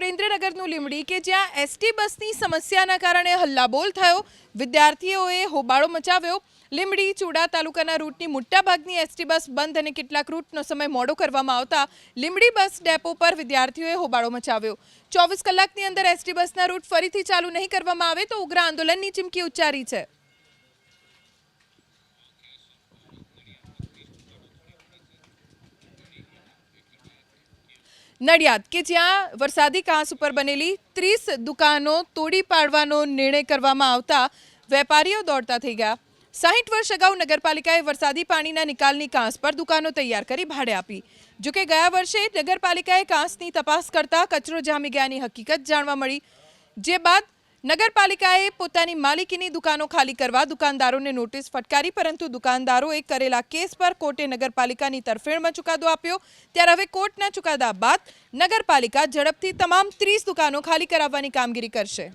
સુરેન્દ્રનગરનું લીંબડી કે જ્યાં એસટી બસની સમસ્યાના કારણે હલ્લાબોલ થયો, વિદ્યાર્થીઓએ હોબાળો મચાવ્યો। લીંબડી ચૂડા તાલુકાના રૂટની મોટાભાગની એસટી બસ બંધ અને કેટલાક રૂટનો સમય મોડો કરવામાં આવતા લીંબડી બસ ડેપો પર વિદ્યાર્થીઓએ હોબાળો મચાવ્યો। 24 કલાકની અંદર એસટી બસના રૂટ ફરીથી ચાલુ નહીં કરવામાં આવે તો ઉગ્ર આંદોલનની ચીમકી ઉચ્ચારી છે। નડિયાદ કે જ્યાં વરસાદી કાંસ ઉપર બનેલી 30 દુકાનો તોડી પાડવાનો નિર્ણય કરવામાં આવતા વેપારીઓ દોડતા થઈ ગયા। 60 વર્ષ અગાઉ નગરપાલિકાએ વરસાદી પાણીના નિકાલની કાંસ પર દુકાનો તૈયાર કરી ભાડે આપી। જો કે ગયા વર્ષે નગરપાલિકાએ કાંસની તપાસ કરતા કચરો જામી ગયાની હકીકત જાણવા મળી, જે બાદ નગરપાલિકાએ પોતાની માલિકીની દુકાનો ખાલી કરવા દુકાનદારોને નોટિસ ફટકારી, પરંતુ દુકાનદારોએ કરેલા કેસ પર કોર્ટે નગરપાલિકાની તરફેણમાં ચુકાદો આપ્યો। ત્યારે હવે કોર્ટના ચુકાદા બાદ નગરપાલિકા ઝડપથી તમામ 30 દુકાનો ખાલી કરાવવાની કામગીરી કરશે।